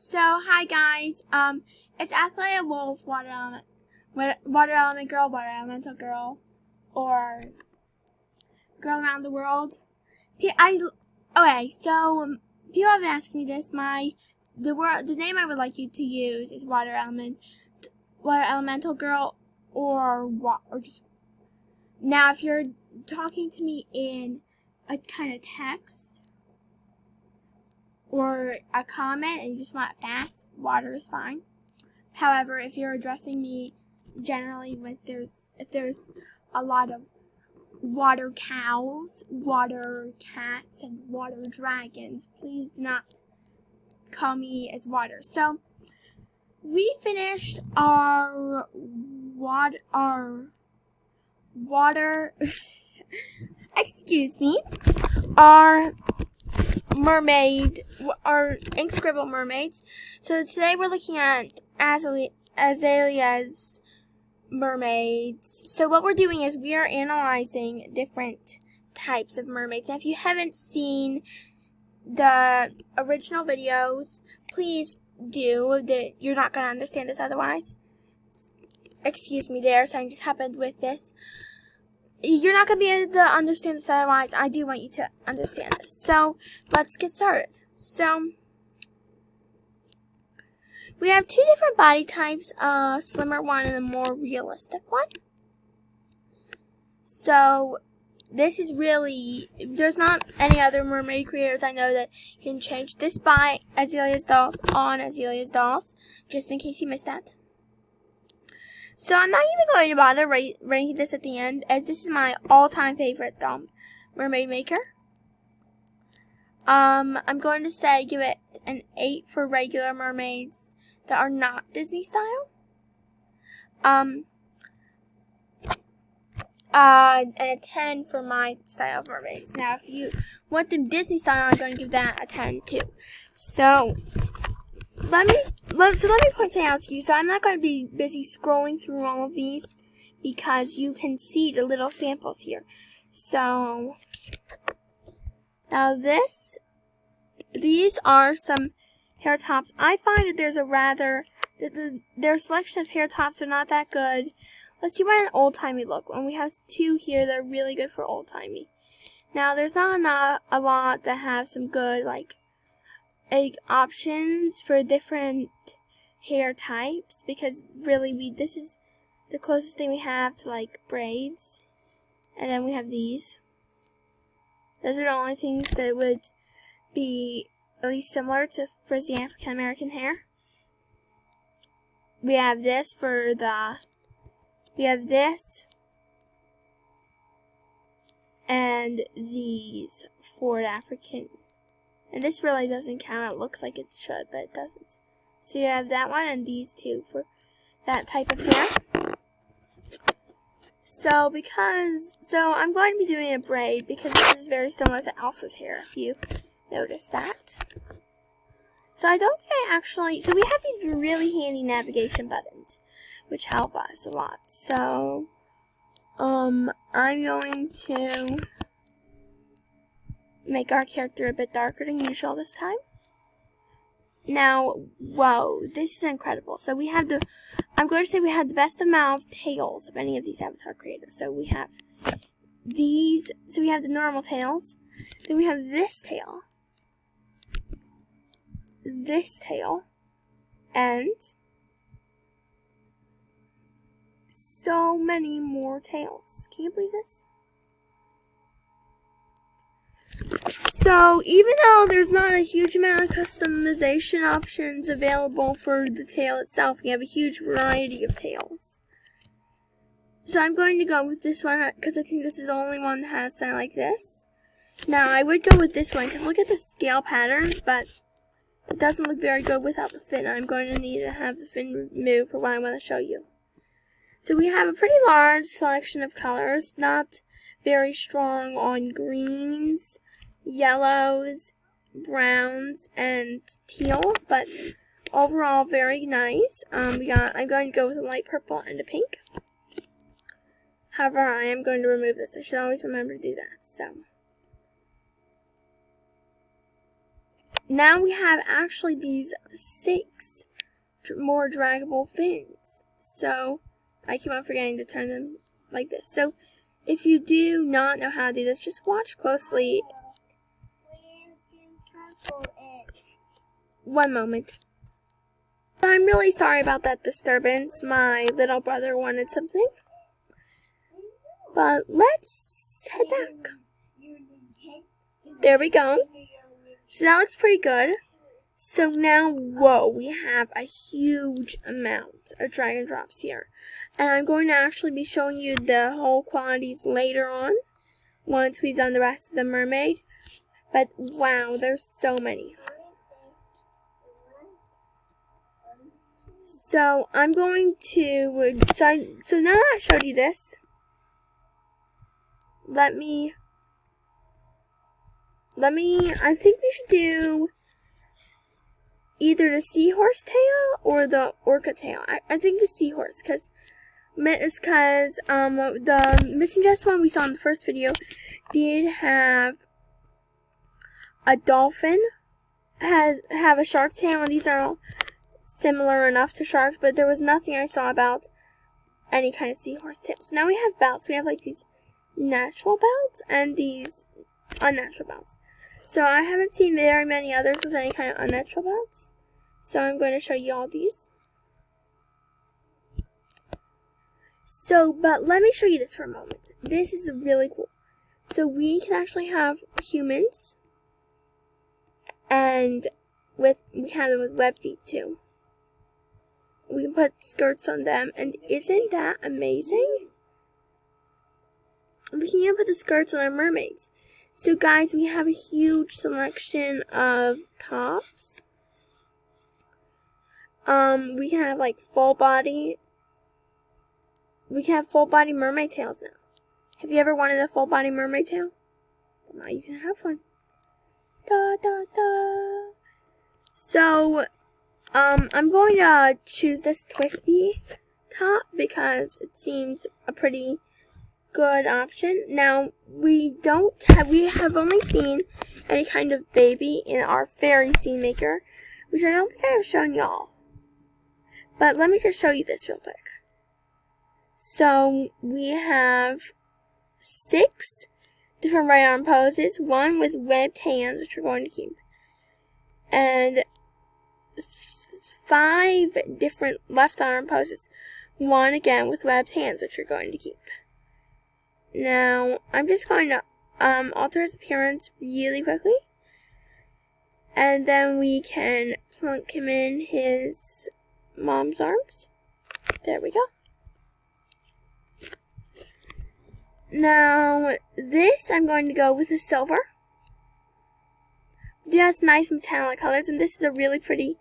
So, hi guys, it's Athleta Wolf, Water Element Girl, Water Elemental Girl, or Girl Around the World. Okay, so, people have been asking me this. The name I would like you to use is Water Elemental Girl, or just. Now, if you're talking to me in a kind of text, or a comment and you just want it fast, water is fine. However, if you're addressing me generally if there's a lot of water cows, water cats, and water dragons, please do not call me as water. So we finished our water excuse me, our mermaid, our ink scribble mermaids. So today we're looking at Azalea's mermaids. So what we're doing is we are analyzing different types of mermaids. Now if you haven't seen the original videos, please do. You're not going to understand this otherwise. Excuse me there, something just happened with this. You're not going to be able to understand this otherwise. I do want you to understand this. So, let's get started. So, we have two different body types, a slimmer one and a more realistic one. So, this is really, there's not any other mermaid creators I know that can change this by Azalea's Dolls on Azalea's Dolls, just in case you missed that. So I'm not even going to bother ranking this at the end, as this is my all-time favorite mermaid maker. I'm going to say give it an 8 for regular mermaids that are not Disney style. And a 10 for my style of mermaids. Now, if you want them Disney style, I'm going to give that a 10 too. So let me point something out to you. So I'm not going to be busy scrolling through all of these because you can see the little samples here. So now these are some hair tops. I find that their selection of hair tops are not that good. Let's do an old-timey look. And we have two here that are really good for old-timey. Now there's not a lot that have some good options for different hair types, because really this is the closest thing we have to braids, and then we have these. Those are the only things that would be at least similar to frizzy African American hair. We have this and these for the African. And this really doesn't count. It looks like it should, but it doesn't. So you have that one and these two for that type of hair. So I'm going to be doing a braid because this is very similar to Elsa's hair, if you notice that. So I don't think so we have these really handy navigation buttons, which help us a lot. So, I'm going to make our character a bit darker than usual this time. Now, whoa, this is incredible. So I'm going to say we have the best amount of tails of any of these avatar creators. So we have these, so we have the normal tails, then we have this tail, and so many more tails. Can you believe this? So, even though there's not a huge amount of customization options available for the tail itself, we have a huge variety of tails. So I'm going to go with this one because I think this is the only one that has something like this. Now, I would go with this one because look at the scale patterns, but it doesn't look very good without the fin. I'm going to need to have the fin move for what I want to show you. So we have a pretty large selection of colors, not very strong on greens, yellows, browns, and teals, but overall very nice. I'm going to go with a light purple and a pink. However, I am going to remove this. I should always remember to do that. So now we have actually these 6 more draggable fins. So I keep on forgetting to turn them like this. So if you do not know how to do this, just watch closely. One moment. I'm really sorry about that disturbance. My little brother wanted something. But let's head back. There we go. So that looks pretty good. So now, whoa, we have a huge amount of drag and drops here. And I'm going to actually be showing you the whole quantities later on, once we've done the rest of the mermaid. But wow, there's so many. So I'm going to, so now that I showed you this, I think we should do either the seahorse tail or the orca tail. I think the seahorse, because the Missing Jess one we saw in the first video did have a dolphin, have a shark tail, and these are all similar enough to sharks, but there was nothing I saw about any kind of seahorse tails. Now we have belts. We have like these natural belts and these unnatural belts. So I haven't seen very many others with any kind of unnatural belts. So I'm going to show you all these. So, but let me show you this for a moment. This is really cool. So we can actually have humans, and we have them with web feet too. We can put skirts on them, and isn't that amazing? We can even put the skirts on our mermaids. So guys, we have a huge selection of tops. We can have like full body. We can have full body mermaid tails now. Have you ever wanted a full body mermaid tail? Well, now you can have one. Da da da. So, I'm going to choose this twisty top because it seems a pretty good option. Now, we have only seen any kind of baby in our fairy scene maker, which I don't think I have shown y'all. But let me just show you this real quick. So, we have 6 different right arm poses, 1 with webbed hands, which we're going to keep, and 5 different left arm poses, 1 again with webbed hands, which we're going to keep. Now, I'm just going to alter his appearance really quickly, and then we can plunk him in his mom's arms. There we go. Now, this I'm going to go with the silver. It has nice metallic colors, and this is a really pretty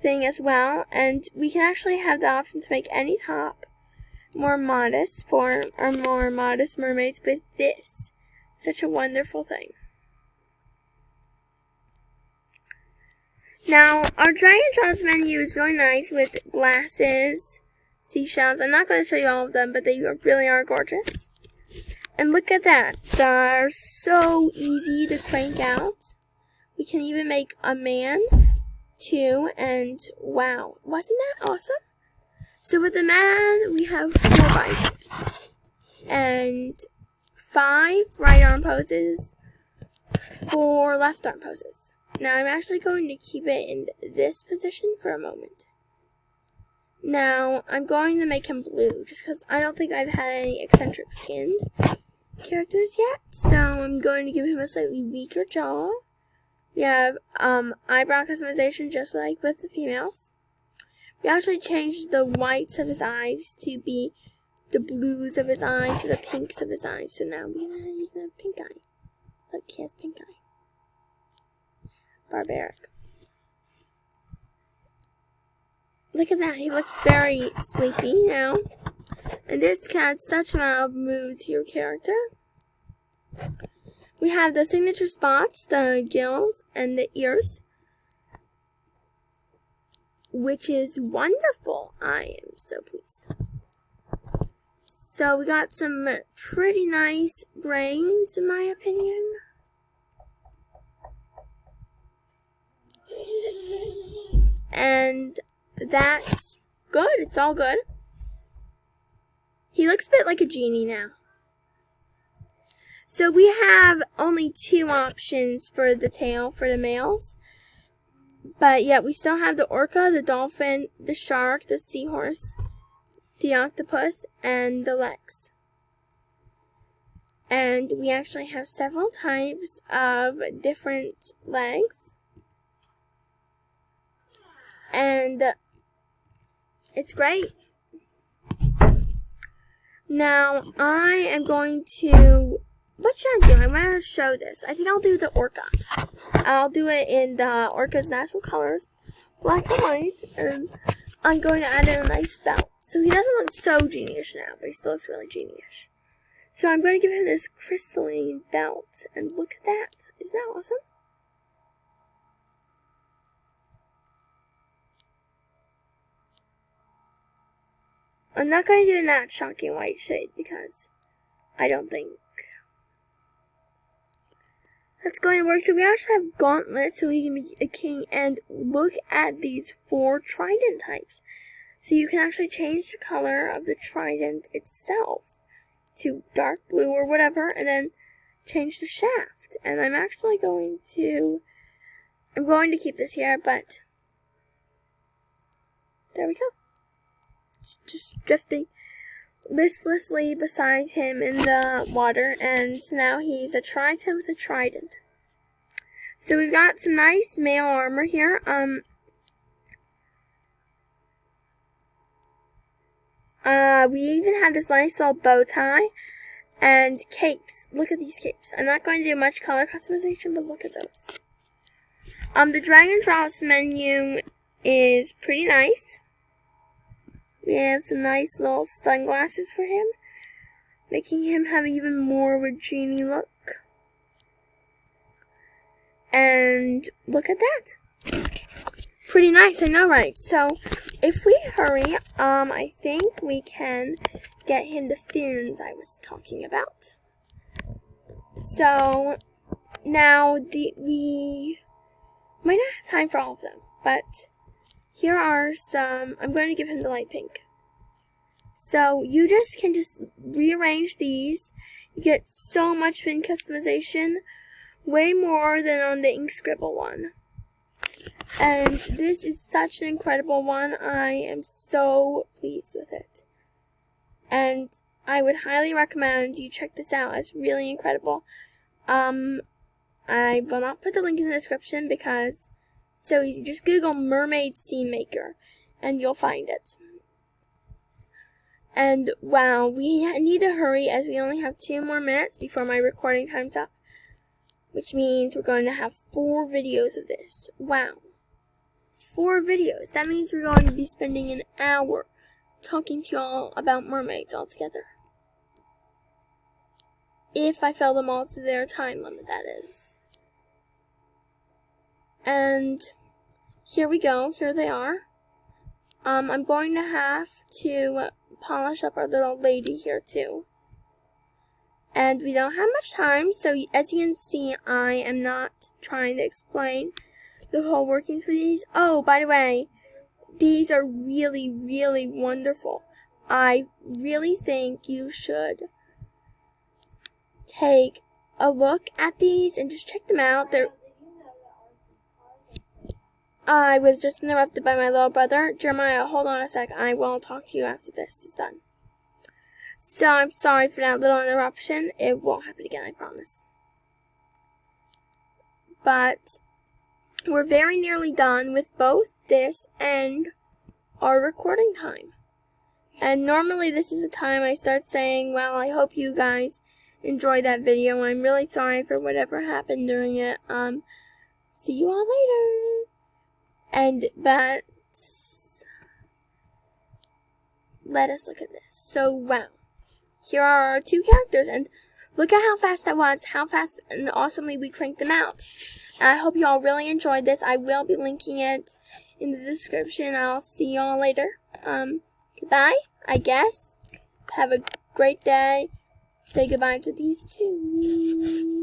thing as well. And we can actually have the option to make any top more modest for our more modest mermaids with this. Such a wonderful thing. Now, our Dragon Draws menu is really nice with glasses, seashells. I'm not going to show you all of them, but they really are gorgeous. And look at that. They're so easy to crank out. We can even make a man, too, and wow. Wasn't that awesome? So with the man, we have 4 biceps and 5 right arm poses, 4 left arm poses. Now I'm actually going to keep it in this position for a moment. Now I'm going to make him blue just because I don't think I've had any eccentric skinned characters yet. So I'm going to give him a slightly weaker jaw. We have eyebrow customization just like with the females. We actually changed the whites of his eyes to be the blues of his eyes or the pinks of his eyes. So now he's gonna have pink eye. Look, he has pink eye. Barbaric. Look at that. He looks very sleepy now. And this can add such a mood to your character. We have the signature spots, the gills, and the ears, which is wonderful. I am so pleased. So we got some pretty nice brains, in my opinion. And that's good. It's all good. He looks a bit like a genie now. So we have only 2 options for the tail for the males. But yet we still have the orca, the dolphin, the shark, the seahorse, the octopus, and the legs. And we actually have several types of different legs. And it's great. Now I am going to, what should I do? I'm going to show this. I think I'll do the orca. I'll do it in the orca's natural colors, black and white, and I'm going to add in a nice belt. So he doesn't look so genie-ish now, but he still looks really genie-ish. So I'm going to give him this crystalline belt, and look at that. Isn't that awesome? I'm not going to do it in that shocking white shade because I don't think that's going to work. So we actually have gauntlets so he can be a king, and look at these 4 trident types. So you can actually change the color of the trident itself to dark blue or whatever, and then change the shaft. And I'm actually going to keep this here, but there we go. Just drifting listlessly beside him in the water, and now he's a triton with a trident. So we've got some nice male armor here. We even have this nice little bow tie and capes. Look at these capes. I'm not going to do much color customization, but look at those. The Dragon Drops menu is pretty nice. We have some nice little sunglasses for him, making him have even more of a genie look. And look at that. Pretty nice, I know, right? So if we hurry, I think we can get him the fins I was talking about. So now we might not have time for all of them, but here are some. I'm going to give him the light pink. So you can rearrange these. You get so much fin customization, way more than on the ink scribble one. And this is such an incredible one. I am so pleased with it. And I would highly recommend you check this out. It's really incredible. I will not put the link in the description because it's so easy. Just Google Mermaid Scene Maker and you'll find it. And wow, we need to hurry as we only have 2 more minutes before my recording time's up. Which means we're going to have 4 videos of this. Wow. 4 videos. That means we're going to be spending an hour talking to y'all about mermaids all together. If I fill them all to their time limit, that is. And here we go. Here they are. I'm going to have to polish up our little lady here too. And we don't have much time, so as you can see, I am not trying to explain the whole workings for these. Oh, by the way, these are really, really wonderful. I really think you should take a look at these and just check them out. I was just interrupted by my little brother. Jeremiah, hold on a sec. I will talk to you after this is done. So I'm sorry for that little interruption. It won't happen again, I promise. But we're very nearly done with both this and our recording time. And normally this is the time I start saying, well, I hope you guys enjoyed that video. I'm really sorry for whatever happened during it. See you all later. But let us look at this. So, wow. Here are our 2 characters, and look at how fast that was, how fast and awesomely we cranked them out. And I hope you all really enjoyed this. I will be linking it in the description. I'll see y'all later. Goodbye, I guess. Have a great day. Say goodbye to these 2.